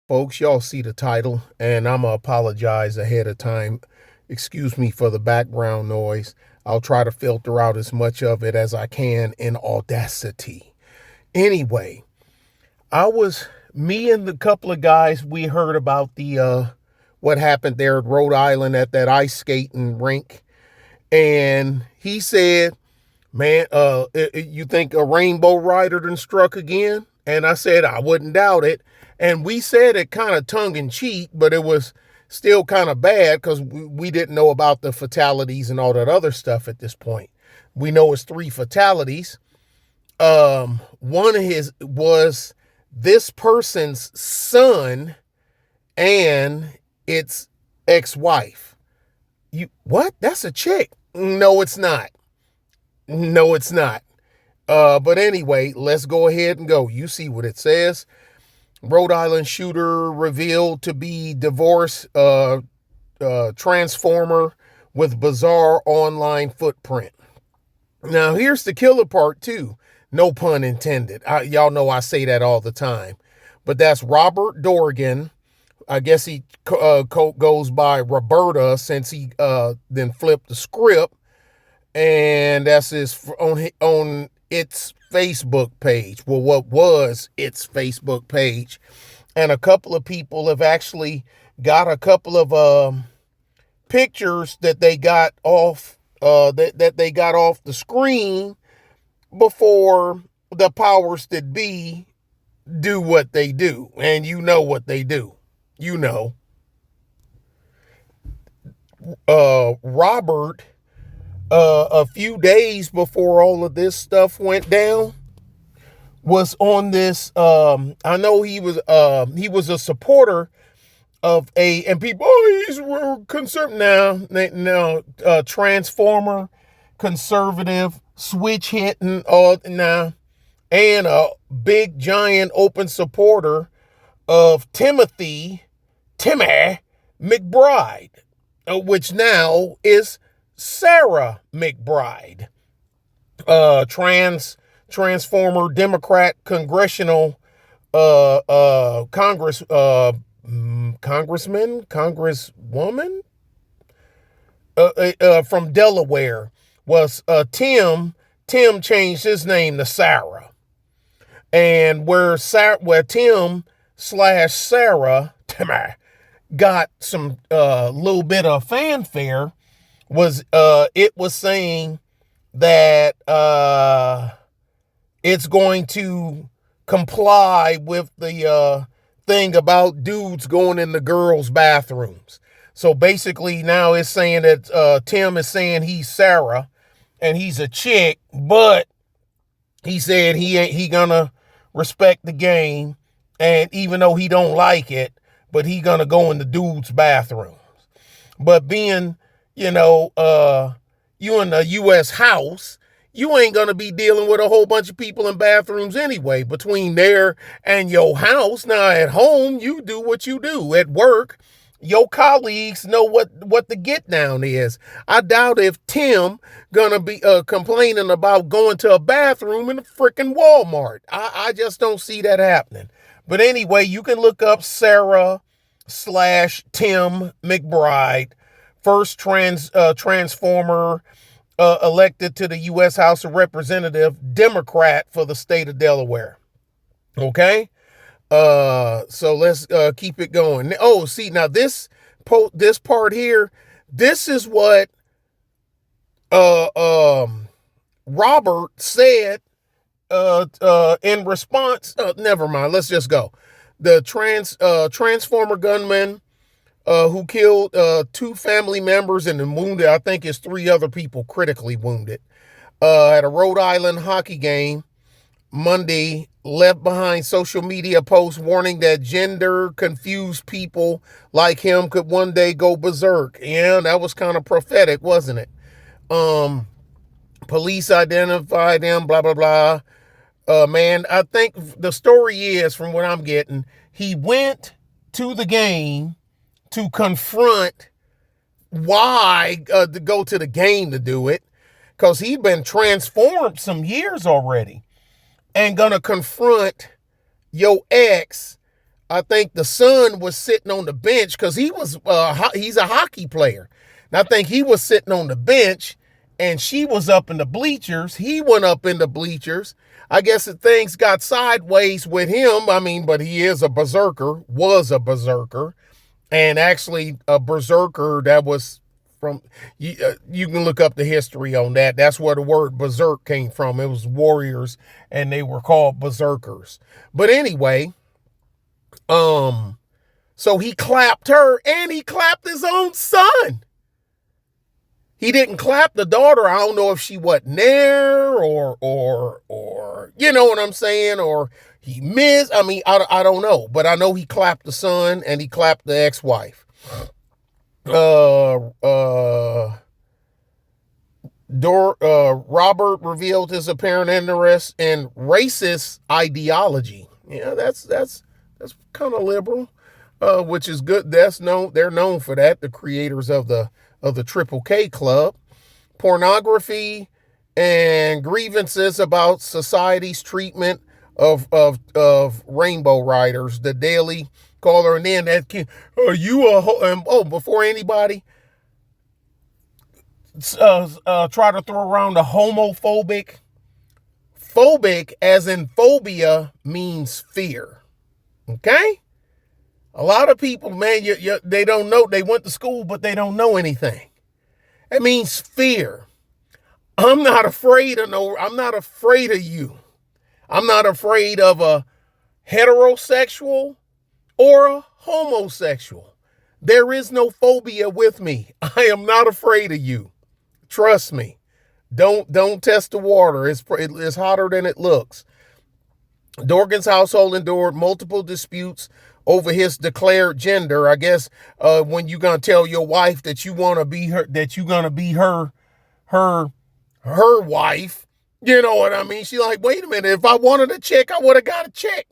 Folks, y'all see the title, and I'm going to apologize ahead of time. Excuse me for the background noise. I'll try to filter out as much of it as I can in Audacity. Anyway, me and the couple of guys, we heard about what happened there at Rhode Island at that ice skating rink. And he said, man, you think a rainbow rider done struck again? And I said, I wouldn't doubt it. And we said it kind of tongue in cheek, but it was still kind of bad because we didn't know about the fatalities and all that other stuff at this point. We know it's 3 fatalities. One of his was this person's son and its ex-wife. What? That's a chick. No, it's not. No, it's not. But anyway, let's go ahead and go. You see what it says. Rhode Island shooter revealed to be divorced transformer with bizarre online footprint. Now, here's the killer part, too. No pun intended. Y'all know I say that all the time. But that's Robert Dorgan. I guess he goes by Roberta since he then flipped the script. And that's his on its Facebook page. Well, what was its Facebook page? And a couple of people have actually got a couple of pictures that they got off that they got off the screen before the powers that be do what they do. And you know what they do. You know. Robert, a few days before all of this stuff went down, was on this. I know he was a supporter of and people, he's conservative now, transformer, conservative, switch hitting, now, and a big giant open supporter of Timmy McBride, which now is Sarah McBride, transformer Democrat congressional congresswoman from Delaware. Was Tim changed his name to Sarah, and where Tim / Sarah got some little bit of fanfare was it was saying that it's going to comply with the thing about dudes going in the girls' bathrooms. So basically now it's saying that Tim is saying he's Sarah and he's a chick, but he said he gonna respect the game, and even though he don't like it, but he gonna go in the dudes' bathrooms. But being, you in the U.S. House, you ain't going to be dealing with a whole bunch of people in bathrooms anyway, between there and your house. Now, at home, you do what you do. At work, your colleagues know what the get down is. I doubt if Tim going to be complaining about going to a bathroom in a freaking Walmart. I just don't see that happening. But anyway, you can look up Sarah / Tim McBride, first transformer elected to the U.S. House of Representatives, Democrat for the state of Delaware. Okay? So let's keep it going. Oh, see, now this part here, this is what Robert said in response. Never mind, let's just go. The transformer gunman who killed 2 family members and then wounded, I think it's 3 other people critically wounded, at a Rhode Island hockey game Monday, left behind social media posts warning that gender-confused people like him could one day go berserk. Yeah, that was kind of prophetic, wasn't it? Police identified him, blah, blah, blah. Man, I think the story is, from what I'm getting, he went to the game to confront why to go to the game to do it, because he'd been transformed some years already, and gonna confront your ex I think the son was sitting on the bench because he's a hockey player. And I think he was sitting on the bench and she was up in the bleachers. He went up in the bleachers. I guess that things got sideways with him. I mean, but he is a berserker, was a berserker, and actually a berserker that was from, you can look up the history on that. That's where the word berserk came from. It was warriors and they were called berserkers. But anyway, so he clapped her and he clapped his own son. He didn't clap the daughter. I don't know if she wasn't there or you know what I'm saying, or he missed. I mean, I don't know, but I know he clapped the son and he clapped the ex-wife. Robert revealed his apparent interest in racist ideology. Yeah, that's kind of liberal, which is good. They're known for that. The creators of the Triple K Club. Pornography and grievances about society's treatment of rainbow riders. The Daily Caller, and then that kid, before anybody try to throw around the homophobic. Phobic, as in phobia, means fear. Okay? A lot of people, man, they don't know. They went to school, but they don't know anything. It means fear. I'm not afraid of you. I'm not afraid of a heterosexual or a homosexual. There is no phobia with me. I am not afraid of you. Trust me. Don't test the water. It's hotter than it looks. Dorgan's household endured multiple disputes over his declared gender. I guess when you're gonna tell your wife that you want to be her, that you're gonna be her wife, you know what I mean? She's like, wait a minute, if I wanted a chick, I would have got a chick.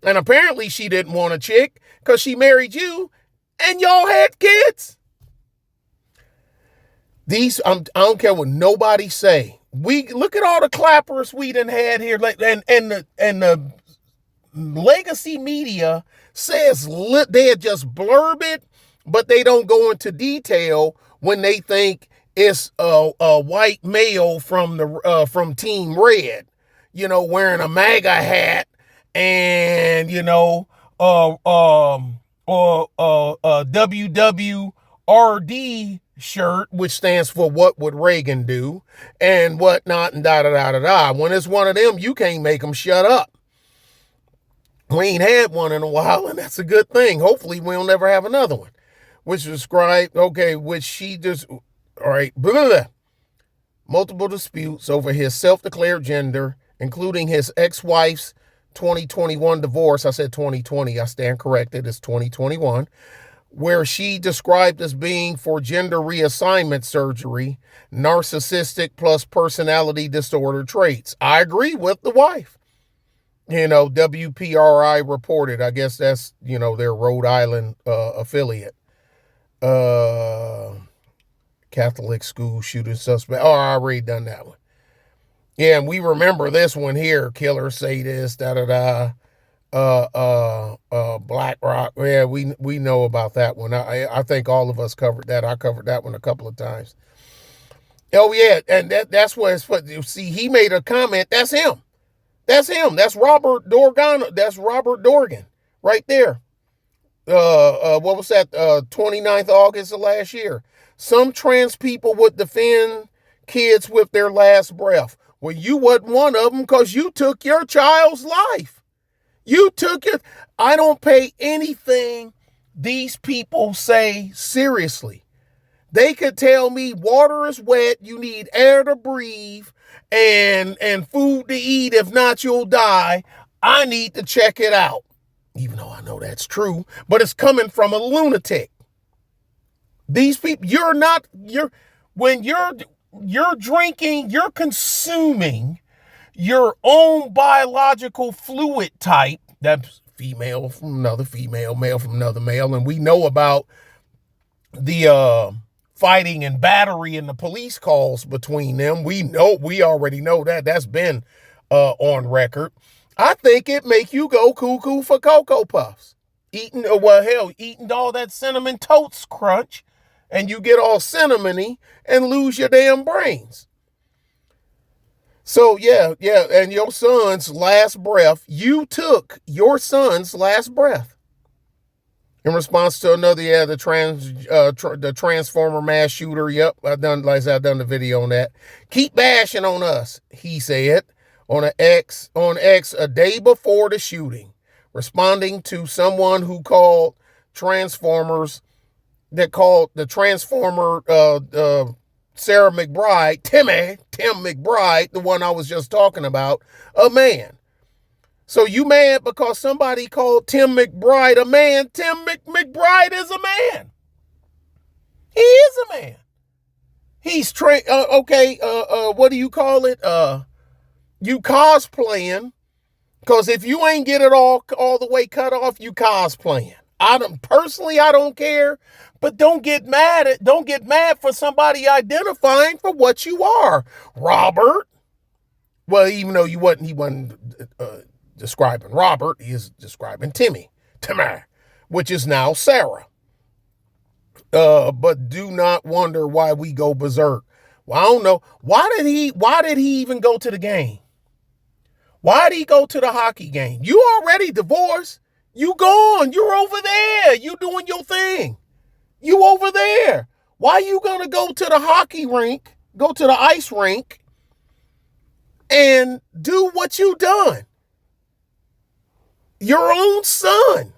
And apparently she didn't want a chick because she married you and y'all had kids. I don't care what nobody say. We look at all the clappers we done had here, and the legacy media says they just blurb it, but they don't go into detail when they think it's a white male from Team Red, you know, wearing a MAGA hat and WWRD shirt, which stands for what would Reagan do and whatnot and da. When it's one of them, you can't make them shut up. We ain't had one in a while, and that's a good thing. Hopefully we'll never have another one. Which described, which she just, all right, multiple disputes over his self-declared gender, including his ex-wife's 2021 divorce. I said 2020, I stand corrected, it's 2021, where she described as being for gender reassignment surgery, narcissistic plus personality disorder traits. I agree with the wife. WPRI reported, I guess that's, their Rhode Island affiliate. Catholic school shooting suspect. Oh, I already done that one. Yeah, and we remember this one here. Killer say this, Black Rock. Yeah, we know about that one. I think all of us covered that. I covered that one a couple of times. Oh yeah, and that's what it's. See, he made a comment. That's him. That's him. That's Robert Dorgan. That's Robert Dorgan right there. What was that? 29th August of last year. Some trans people would defend kids with their last breath. Well, you wasn't one of them because you took your child's life. You took it. I don't pay anything these people say seriously. They could tell me water is wet, you need air to breathe, and food to eat. If not, you'll die. I need to check it out. Even though I know that's true, but it's coming from a lunatic. These people, when you're drinking, you're consuming your own biological fluid type. That's female from another female, male from another male. And we know about the fighting and battery and the police calls between them. We already know that. That's been on record. I think it make you go cuckoo for Cocoa Puffs. eating all that cinnamon toast crunch, and you get all cinnamony and lose your damn brains. So yeah, and your son's last breath, you took your son's last breath. In response to another, the Transformer mass shooter. Yep, I've done the video on that. Keep bashing on us, he said on X a day before the shooting, responding to someone who called Transformers that called the Transformer Sarah McBride, Tim McBride, the one I was just talking about, a man. So you mad because somebody called Tim McBride a man? Tim McBride is a man. He is a man. He's what do you call it? You cosplaying, because if you ain't get it all the way cut off, you cosplaying. I don't care, but don't get mad for somebody identifying for what you are, Robert. Well, even though he wasn't describing Robert, he is describing Timmy, which is now Sarah. But do not wonder why we go berserk. Well, I don't know. Why did he even go to the game? Why did he go to the hockey game? You already divorced. You gone. You're over there. You doing your thing. You over there. Why you gonna go to the hockey rink, go to the ice rink, and do what you done? Your own son.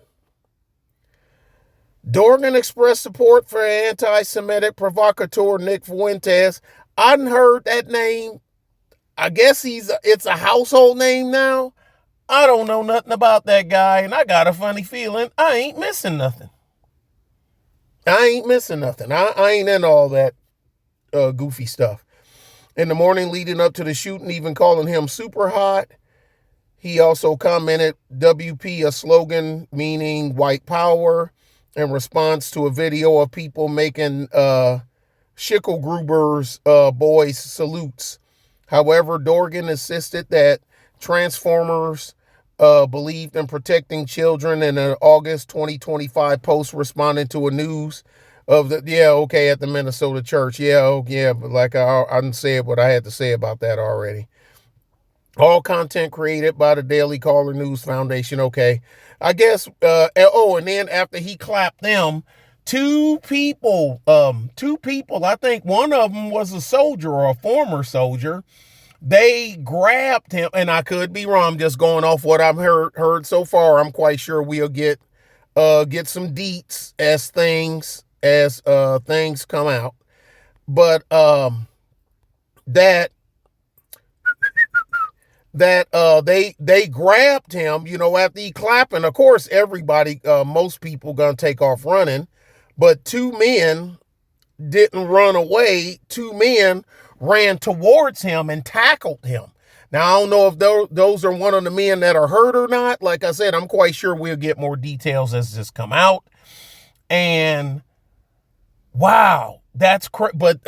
Dorgan expressed support for anti-Semitic provocateur Nick Fuentes. I hadn't heard that name. I guess it's a household name now. I don't know nothing about that guy, and I got a funny feeling I ain't missing nothing. I ain't in all that goofy stuff. In the morning leading up to the shooting, even calling him super hot. He also commented, WP, a slogan meaning white power, in response to a video of people making Schicklgruber's boys salutes. However, Dorgan insisted that Transformers believed in protecting children in an August 2025 post responding to a news of at the Minnesota church. But like I didn't say what I had to say about that already. All content created by the Daily Caller News Foundation. Okay. I guess, and then after he clapped them, two people, I think one of them was a soldier or a former soldier. They grabbed him, and I could be wrong. I'm just going off what I've heard so far. I'm quite sure we'll get some deets as things come out. But they grabbed him, after he clapping. Of course, everybody, most people gonna take off running, but two men didn't run away. Two men ran towards him and tackled him. Now, I don't know if those are one of the men that are hurt or not. Like I said, I'm quite sure we'll get more details as this come out. And wow, that's but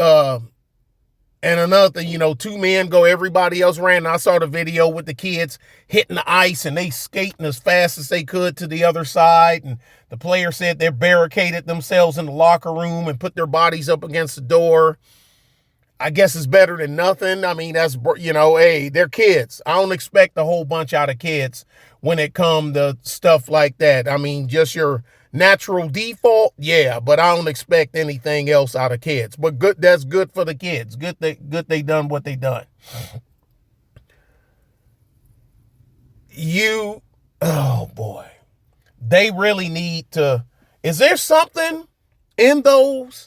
and another thing, two men go, everybody else ran. I saw the video with the kids hitting the ice and they skating as fast as they could to the other side. And the player said they barricaded themselves in the locker room and put their bodies up against the door. I guess it's better than nothing. I mean, that's, hey, they're kids. I don't expect a whole bunch out of kids when it comes to stuff like that. I mean, just your natural default, yeah, but I don't expect anything else out of kids. But good, that's good for the kids. Good they done what they done. Oh boy. They really need to, is there something in those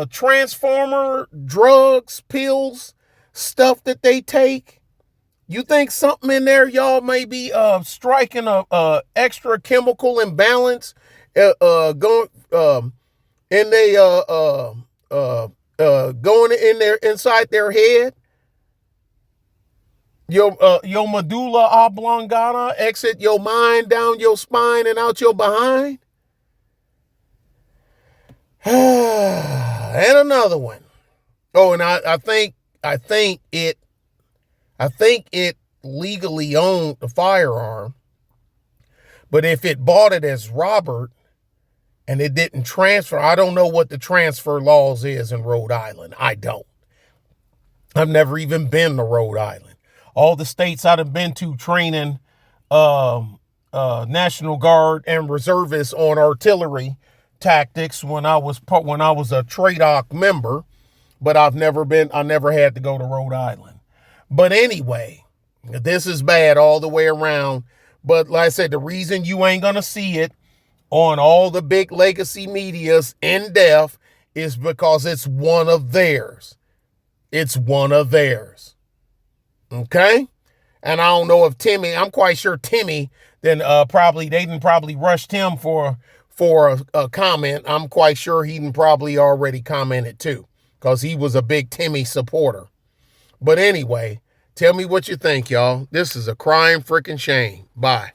Transformer drugs, pills, stuff that they take? You think something in there, y'all, may be striking a extra chemical imbalance, going in there inside their head? Your medulla oblongata exit your mind down your spine and out your behind. And another one. Oh, and I think it legally owned the firearm, But if it bought it as Robert and it didn't transfer, I don't know what the transfer laws is in Rhode Island. I don't. I've never even been to Rhode Island. All the states I've been to training National Guard and reservists on artillery tactics when I was a TRADOC member, but I never had to go to Rhode Island. But anyway, this is bad all the way around. But like I said, the reason you ain't gonna see it on all the big legacy medias in depth is because it's one of theirs. It's one of theirs. Okay? And I don't know if Timmy, I'm quite sure Timmy, then they didn't probably rushed him for a comment. I'm quite sure he didn't probably already commented too, because he was a big Timmy supporter. But anyway, tell me what you think, y'all. This is a crying freaking shame. Bye.